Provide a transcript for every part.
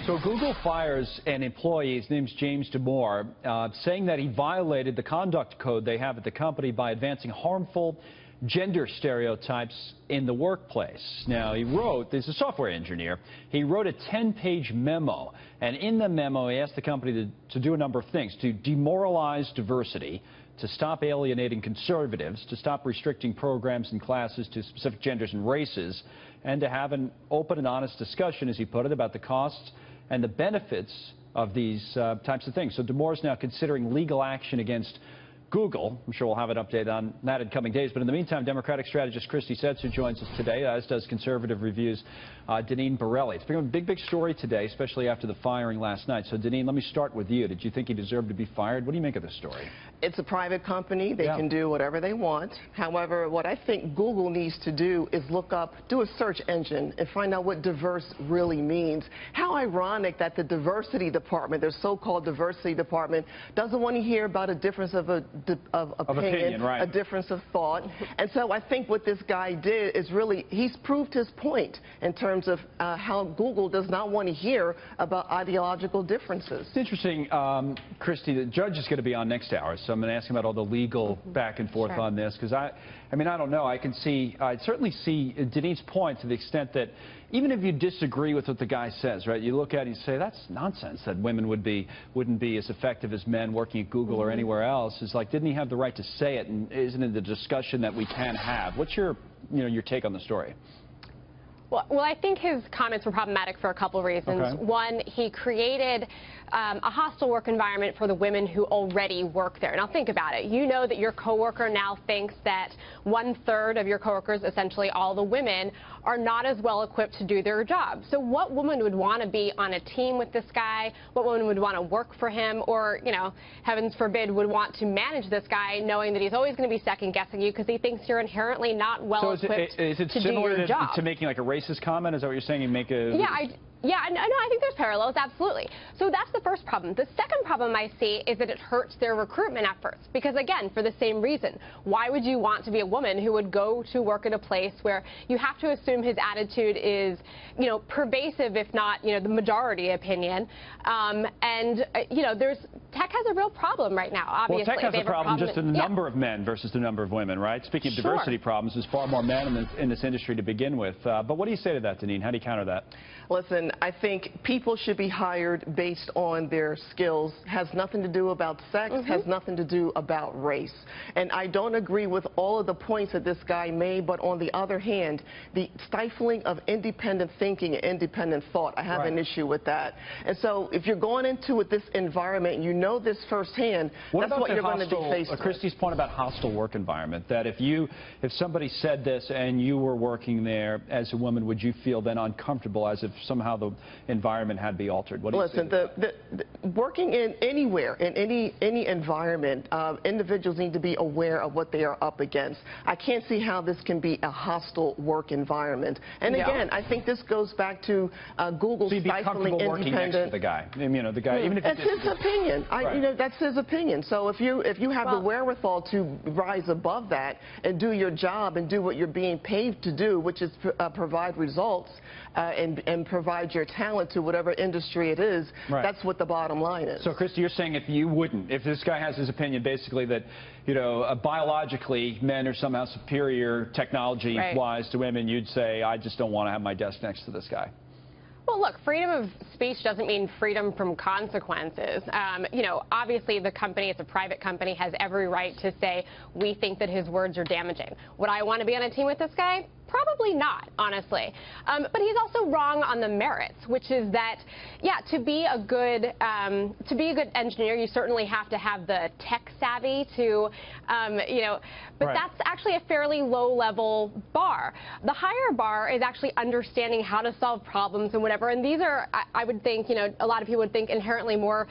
So Google fires an employee, his name's James Damore, saying that he violated the conduct code they have at the company by advancing harmful gender stereotypes in the workplace. Now, he's a software engineer, he wrote a 10-page memo, and in the memo he asked the company to do a number of things: to demoralize diversity, to stop alienating conservatives, to stop restricting programs and classes to specific genders and races, and to have an open and honest discussion, as he put it, about the costs and the benefits of these types of things. So Damore is now considering legal action against Google. I'm sure we'll have an update on that in coming days. But in the meantime, Democratic strategist Christy Setzer joins us today, as does Conservative Review's Deneen Borelli. It's been a big story today, especially after the firing last night. So, Deneen, let me start with you. Did you think he deserved to be fired? What do you make of this story? It's a private company. They can do whatever they want. However, what I think Google needs to do is do a search engine and find out what diverse really means. How ironic that the diversity department, their so-called diversity department, doesn't want to hear about a difference of opinion, right. A difference of thought. And so I think what this guy did is really, he's proved his point in terms of how Google does not want to hear about ideological differences. It's interesting, Christy, the judge is going to be on next hour, so I'm going to ask him about all the legal back and forth on this, because I mean, I don't know. I certainly see Deneen's point to the extent that even if you disagree with what the guy says, right, you look at it and say, that's nonsense that women wouldn't be as effective as men working at Google or anywhere else. It's like, didn't he have the right to say it, and isn't it the discussion that we can have? What's your take on the story? Well, I think his comments were problematic for a couple of reasons. Okay. One, he created a hostile work environment for the women who already work there. Now, think about it. You know that your coworker now thinks that 1/3 of your coworkers, essentially all the women, are not as well equipped to do their job. So what woman would want to be on a team with this guy? What woman would want to work for him, or, heavens forbid, would want to manage this guy, knowing that he's always going to be second-guessing you because he thinks you're inherently not well equipped to do your job? So is it similar to making like a racist comment? Is that what you're saying? You make a... Yeah, I think there's parallels, absolutely. So that's the first problem. The second problem I see is that it hurts their recruitment efforts. Because, again, for the same reason, why would you want to be a woman who would go to work at a place where you have to assume his attitude is, pervasive, if not, the majority opinion? Tech has a real problem right now, obviously. Well, tech has a problem just in the number of men versus the number of women, right? Speaking of diversity problems, there's far more men in this industry to begin with. But what do you say to that, Deneen? How do you counter that? Listen, I think people should be hired based on their skills. Has nothing to do about sex, has nothing to do about race. And I don't agree with all of the points that this guy made, but on the other hand, the stifling of independent thinking and independent thought, I have an issue with that. And so if you're going into this environment, you know this firsthand, that's what you're going to be faced with. Christy's point about hostile work environment, that if somebody said this and you were working there as a woman, would you feel then uncomfortable, as if somehow the environment had to be altered? What do you Listen, working in anywhere, in any environment, individuals need to be aware of what they are up against. I can't see how this can be a hostile work environment. And again, I think this goes back to Google stifling working next to the guy. The guy, even if that's his opinion. That's his opinion. So if you have the wherewithal to rise above that and do your job and do what you're being paid to do, which is provide results and provide your talent to whatever industry it is, that's what the bottom line is. So, Christy, you're saying if this guy has his opinion basically that, biologically men are somehow superior technology-wise to women, you'd say, I just don't want to have my desk next to this guy. Well, look, freedom of speech doesn't mean freedom from consequences. Obviously the company, it's a private company, has every right to say, we think that his words are damaging. Would I want to be on a team with this guy? Probably not, honestly. But he's also wrong on the merits, which is that, to be a good engineer, you certainly have to have the tech savvy to, but that's actually a fairly low-level bar. The higher bar is actually understanding how to solve problems and whatever. And these are, I would think, a lot of people would think inherently more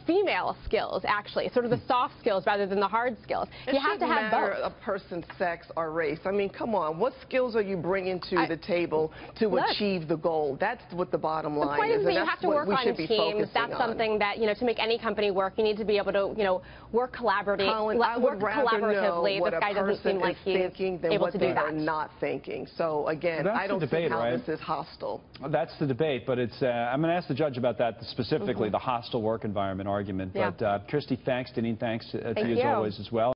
female skills, actually, sort of the soft skills rather than the hard skills. You have to have both. A person's sex or race. I mean, come on. What skills are you bringing to the table to achieve the goal? That's what the bottom line is. The point is that you have to work on teams. That's something that, to make any company work, you need to be able to, work collaboratively. Colin, I would rather know what this guy doesn't seem like he's thinking than able what to they do that. are not thinking. So again, I don't see how this is hostile. That's the debate, but it's. I'm going to ask the judge about that specifically, the hostile work environment argument. Yeah. But Christy, thanks. Deneen, thanks to you as always as well.